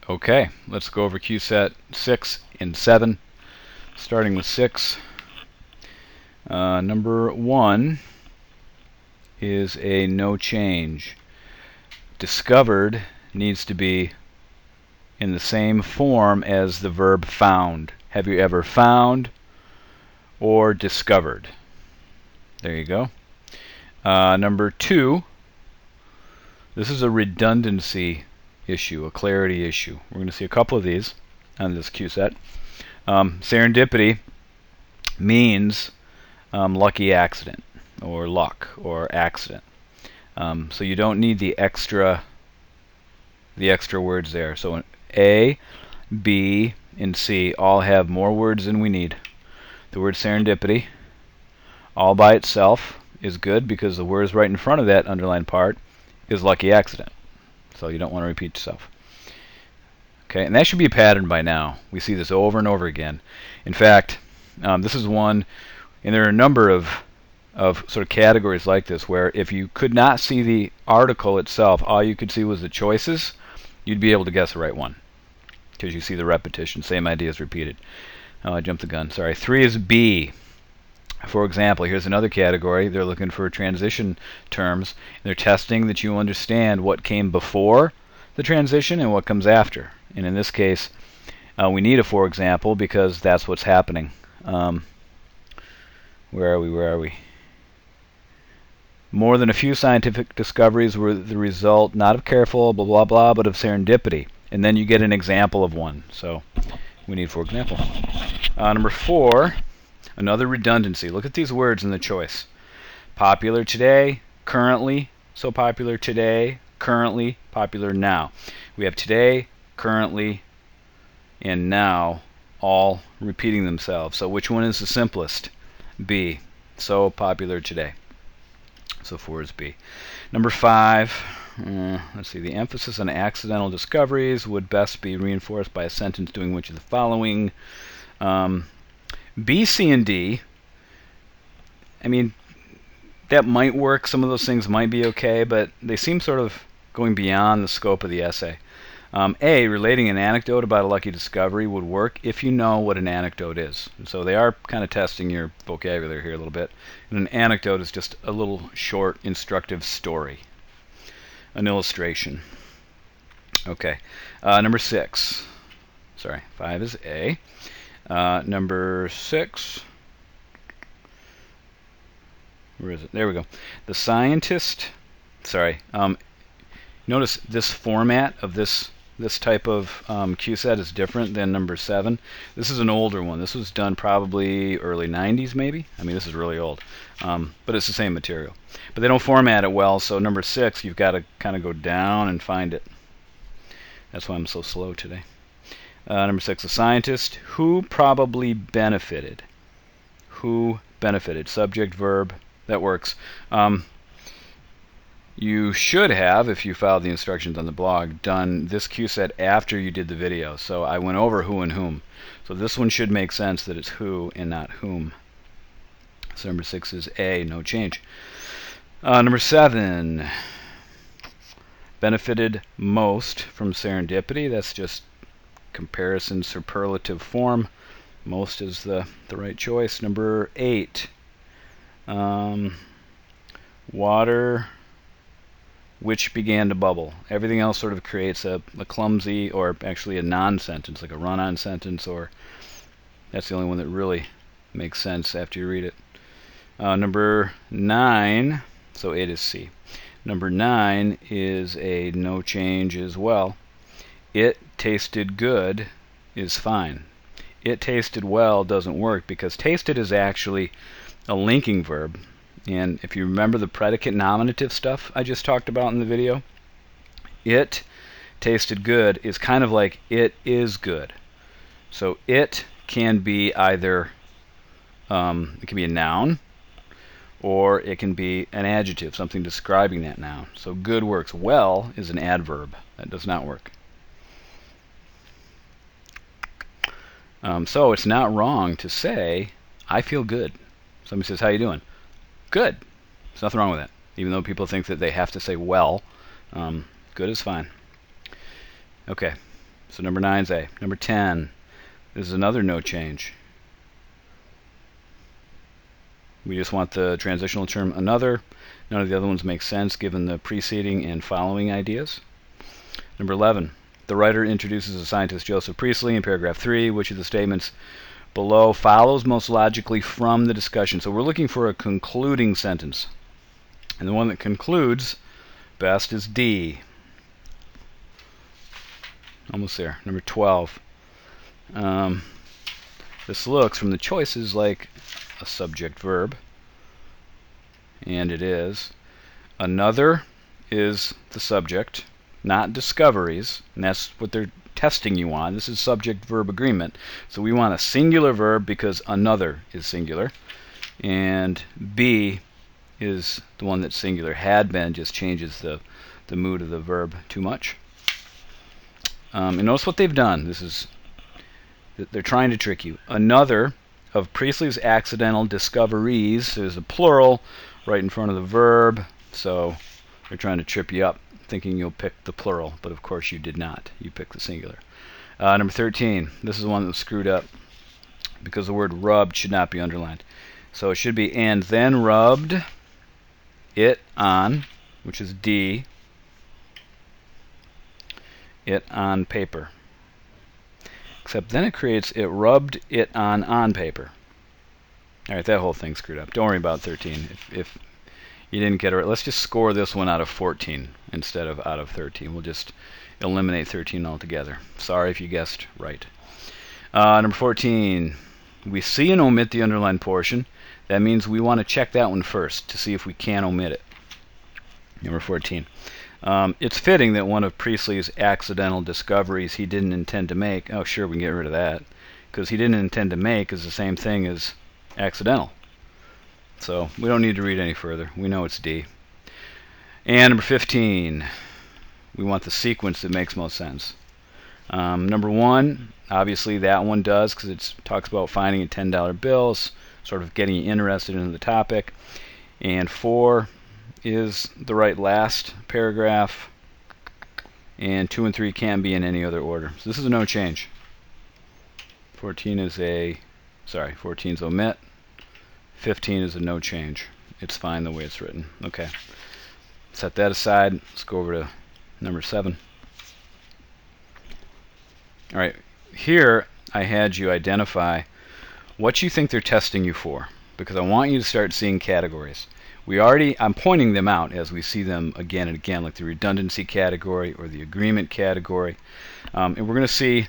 Okay, let's go over QSET 6 and 7. Starting with 6. Number 1 is a no change. Discovered needs to be in the same form as the verb found. Have you ever found or discovered? There you go. Number 2, this is a redundancy issue, a clarity issue. We're going to see a couple of these on this QSET. Serendipity means lucky accident or luck or accident. So you don't need the extra words there. So A, B, and C all have more words than we need. The word serendipity all by itself is good because the words right in front of that underlined part is lucky accident. So you don't want to repeat yourself. Okay, and that should be a pattern by now. We see this over and over again. In fact, this is one, and there are a number of sort of categories like this where if you could not see the article itself, all you could see was the choices, you'd be able to guess the right one because you see the repetition, same idea is repeated. Oh, I jumped the gun. Sorry. 3 is B. For example, here's another category. They're looking for transition terms. They're testing that you understand what came before the transition and what comes after. And in this case, we need a for example because that's what's happening. Where are we? More than a few scientific discoveries were the result not of careful blah blah blah, but of serendipity. And then you get an example of one. So we need for example. Number 4. Another redundancy. Look at these words in the choice. Popular today, currently, so popular today, currently, popular now. We have today, currently, and now all repeating themselves. So which one is the simplest? B. So popular today. So 4 is B. Number 5. Let's see. The emphasis on accidental discoveries would best be reinforced by a sentence doing which of the following. B, C, and D, I mean, that might work. Some of those things might be okay, but they seem sort of going beyond the scope of the essay. A, relating an anecdote about a lucky discovery would work if you know what an anecdote is. And so they are kind of testing your vocabulary here a little bit. And an anecdote is just a little short, instructive story, an illustration. Okay, number 6. Sorry, 5 is A. Number 6, where is it? There we go. The scientist, notice this format of this type of QSET is different than number 7. This is an older one. This was done probably early 90s maybe. I mean, this is really old, but it's the same material. But they don't format it well, so number 6, you've got to kind of go down and find it. That's why I'm so slow today. Number 6, a scientist who probably benefited. Who benefited? Subject, verb, that works. You should have, if you followed the instructions on the blog, done this QSET after you did the video. So I went over who and whom. So this one should make sense that it's who and not whom. So number 6 is A, no change. Number 7, benefited most from serendipity. That's just comparison superlative form. Most is the right choice. Number 8, water which began to bubble. Everything else sort of creates a clumsy, or actually a non-sentence, like a run-on sentence, or that's the only one that really makes sense after you read it. Number 9, so 8 is C. Number 9 is a no change as well. It tasted good is fine. It tasted well doesn't work because tasted is actually a linking verb. And if you remember the predicate nominative stuff I just talked about in the video, it tasted good is kind of like it is good. So it can be either, it can be a noun, or it can be an adjective, something describing that noun. So good works. Well is an adverb. That does not work. So it's not wrong to say, I feel good. Somebody says, how you doing? Good. There's nothing wrong with that. Even though people think that they have to say well, good is fine. Okay. So number 9 is A. Number 10, this is another no change. We just want the transitional term another. None of the other ones make sense given the preceding and following ideas. Number 11, the writer introduces the scientist Joseph Priestley in paragraph 3. Which of the statements below follows most logically from the discussion? So we're looking for a concluding sentence. And the one that concludes best is D. Almost there. Number 12. This looks from the choices like a subject verb, and it is. Another is the subject, not discoveries, and that's what they're testing you on. This is subject verb agreement. So we want a singular verb because another is singular, and B is the one that's singular. Had been just changes the mood of the verb too much. And notice what they've done. They're trying to trick you. Another of Priestley's accidental discoveries. There's a plural right in front of the verb, so they're trying to trip you up, thinking you'll pick the plural, but of course you did not. You picked the singular. Number 13. This is one that was screwed up because the word rubbed should not be underlined. So it should be and then rubbed it on, which is D, it on paper. Except then it creates it rubbed it on paper. Alright, that whole thing's screwed up. Don't worry about 13. If you didn't get it right, let's just score this one out of 14 instead of out of 13. We'll just eliminate 13 altogether. Sorry if you guessed right. Number 14. We see and omit the underlined portion. That means we want to check that one first to see if we can omit it. Number 14. It's fitting that one of Priestley's accidental discoveries he didn't intend to make. Oh, sure, we can get rid of that. Because he didn't intend to make is the same thing as accidental. So we don't need to read any further. We know it's D. And number 15. We want the sequence that makes most sense. Number 1, obviously that one does because it talks about finding a $10 bill, sort of getting you interested in the topic. And 4 is the right last paragraph, and 2 and 3 can be in any other order. So this is a no change. 14 is 14 is omit. 15 is a no change. It's fine the way it's written. Okay. Set that aside. Let's go over to number 7. Alright, here I had you identify what you think they're testing you for, because I want you to start seeing categories. I'm pointing them out as we see them again and again, like the redundancy category or the agreement category. And we're going to see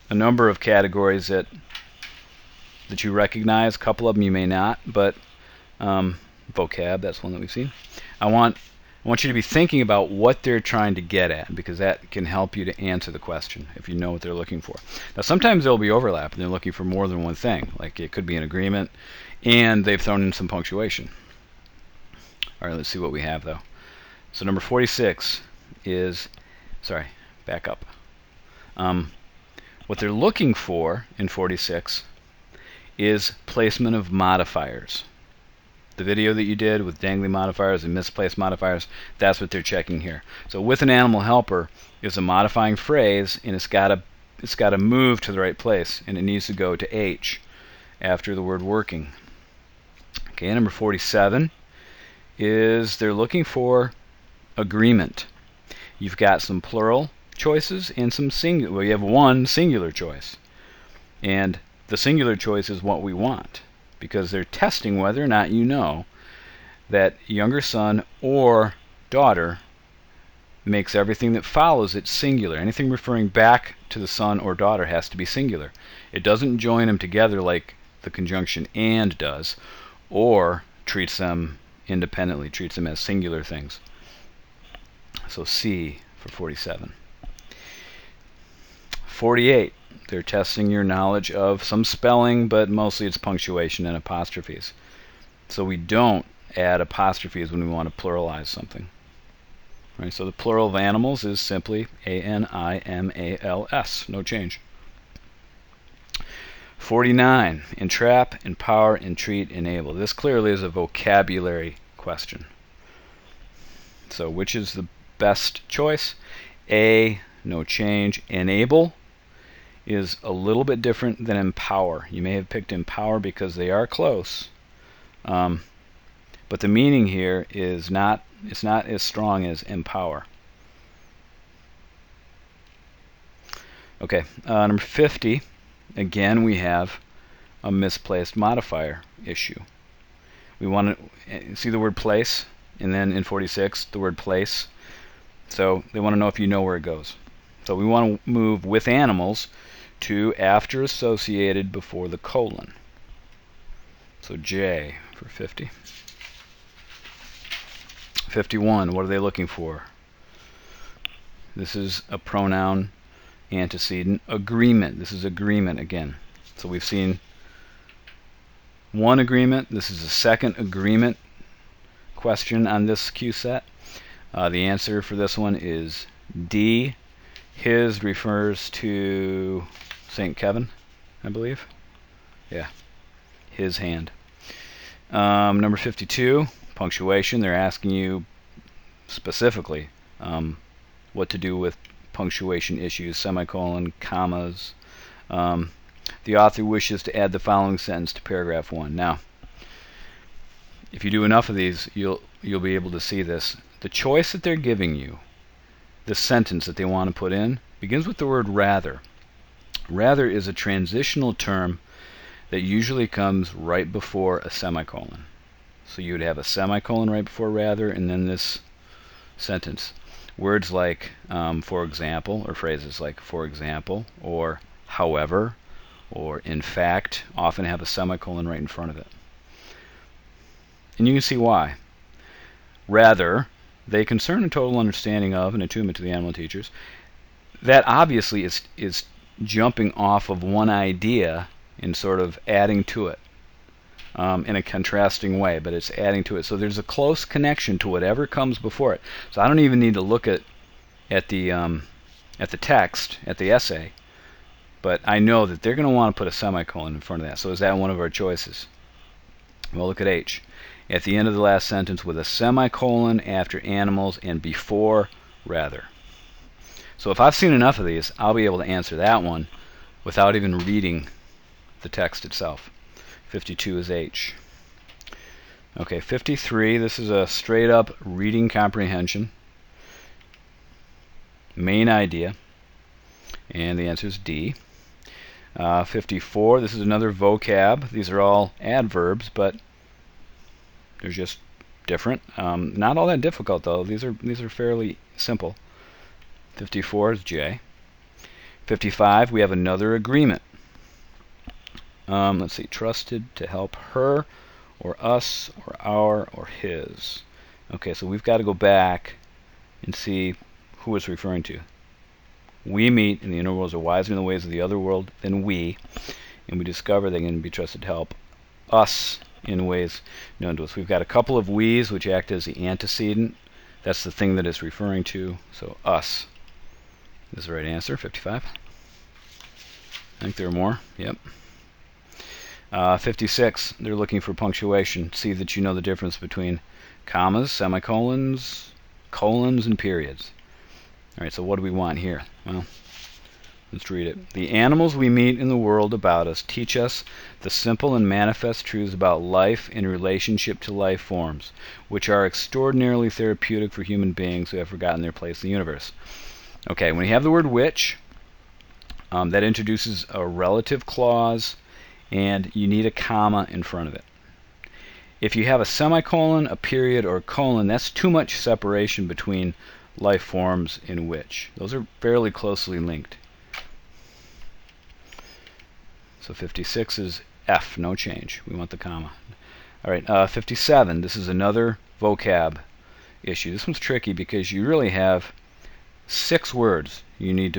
a number of categories that you recognize. A couple of them you may not, but vocab, that's one that we've seen. I want you to be thinking about what they're trying to get at, because that can help you to answer the question if you know what they're looking for. Now sometimes there'll be overlap and they're looking for more than one thing. Like it could be an agreement and they've thrown in some punctuation. Alright, let's see what we have though. So number 46 is, back up. What they're looking for in 46 is placement of modifiers. The video that you did with dangly modifiers and misplaced modifiers, that's what they're checking here. So with an animal helper is a modifying phrase, and it's got to move to the right place, and it needs to go to H after the word working. Okay, number 47 is they're looking for agreement. You've got some plural choices and some singular. Well, you have one singular choice, and the singular choice is what we want, because they're testing whether or not you know that younger son or daughter makes everything that follows it singular. Anything referring back to the son or daughter has to be singular. It doesn't join them together like the conjunction and does, or treats them independently, treats them as singular things. So C for 47. 48. They're testing your knowledge of some spelling, but mostly it's punctuation and apostrophes. So we don't add apostrophes when we want to pluralize something. Right? So the plural of animals is simply animals. No change. 49. Entrap, empower, entreat, enable. This clearly is a vocabulary question. So which is the best choice? A, no change. Enable is a little bit different than empower. You may have picked empower because they are close, but the meaning here is not as strong as empower. Okay, number 50, again we have a misplaced modifier issue. We want to see the word place, and then in 46 the word place. So they want to know if you know where it goes. So we want to move with animals to after associated before the colon. So J for 50. 51, what are they looking for? This is a pronoun antecedent. Agreement. This is agreement again. So we've seen one agreement. This is a second agreement question on this cue set. The answer for this one is D. His refers to St. Kevin, I believe. Yeah, his hand. Number 52, punctuation. They're asking you specifically what to do with punctuation issues, semicolon, commas. The author wishes to add the following sentence to paragraph 1. Now, if you do enough of these, you'll be able to see this. The choice that they're giving you, the sentence that they want to put in, begins with the word rather. Rather is a transitional term that usually comes right before a semicolon. So you would have a semicolon right before rather, and then this sentence. Words like for example, or phrases like for example, or however, or in fact, often have a semicolon right in front of it. And you can see why. Rather, they concern a total understanding of and attunement to the animal teachers. That obviously is jumping off of one idea and sort of adding to it in a contrasting way, but it's adding to it. So there's a close connection to whatever comes before it. So I don't even need to look at the text, at the essay, but I know that they're going to want to put a semicolon in front of that. So is that one of our choices? Well, look at H. At the end of the last sentence with a semicolon after animals and before rather. So if I've seen enough of these, I'll be able to answer that one without even reading the text itself. 52 is H. Okay, 53, this is a straight up reading comprehension. Main idea. And the answer is D. 54, this is another vocab. These are all adverbs, but they're just different. Not all that difficult though. These are fairly simple. 54 is J. 55, we have another agreement. Let's see, trusted to help her, or us, or our, or his. Okay, so we've got to go back and see who it's referring to. We meet in the inner worlds are wiser in the ways of the other world than we, and we discover they can be trusted to help us in ways known to us. We've got a couple of we's which act as the antecedent. That's the thing that it's referring to. So us is the right answer. 55. I think there are more. Yep. 56. They're looking for punctuation. See that you know the difference between commas, semicolons, colons, and periods. All right. So what do we want here? Well, let's read it. The animals we meet in the world about us teach us the simple and manifest truths about life in relationship to life forms, which are extraordinarily therapeutic for human beings who have forgotten their place in the universe. Okay, when you have the word which, that introduces a relative clause, and you need a comma in front of it. If you have a semicolon, a period, or a colon, that's too much separation between life forms in which. Those are fairly closely linked. So 56 is F, no change. We want the comma. All right, 57. This is another vocab issue. This one's tricky because you really have 6 words you need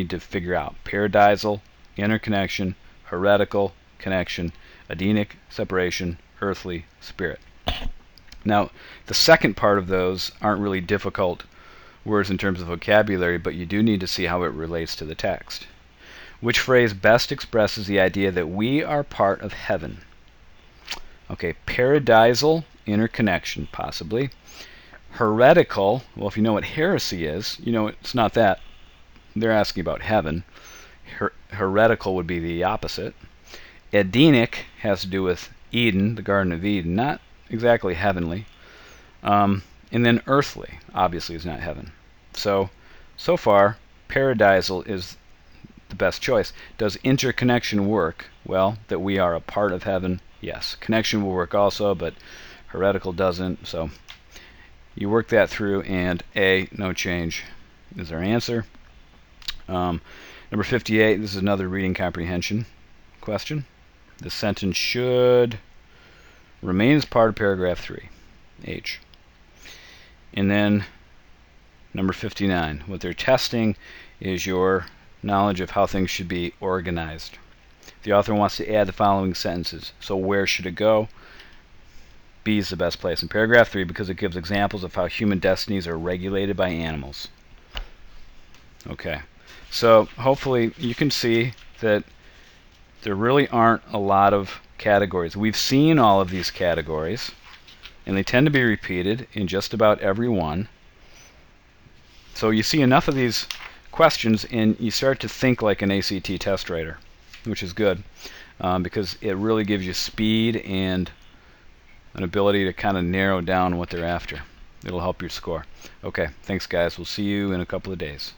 to figure out: paradisal, interconnection, heretical, connection, Adenic, separation, earthly, spirit. Now, the second part of those aren't really difficult words in terms of vocabulary, but you do need to see how it relates to the text. Which phrase best expresses the idea that we are part of heaven? Okay, paradisal, interconnection, possibly. Heretical, well, if you know what heresy is, you know it's not that. They're asking about heaven. Heretical would be the opposite. Edenic has to do with Eden, the Garden of Eden, not exactly heavenly. And then earthly, obviously, is not heaven. So far, paradisal is the best choice. Does interconnection work? Well, that we are a part of heaven, yes. Connection will work also, but heretical doesn't. So you work that through, and A, no change, is our answer. Number 58, this is another reading comprehension question. The sentence should remain as part of paragraph 3, H. And then number 59, what they're testing is your knowledge of how things should be organized. The author wants to add the following sentences. So where should it go? B is the best place. In paragraph 3, because it gives examples of how human destinies are regulated by animals. Okay. So hopefully you can see that there really aren't a lot of categories. We've seen all of these categories, and they tend to be repeated in just about every one. So you see enough of these questions, and you start to think like an ACT test writer, which is good, because it really gives you speed and an ability to kind of narrow down what they're after. It'll help your score. Okay, thanks guys. We'll see you in a couple of days.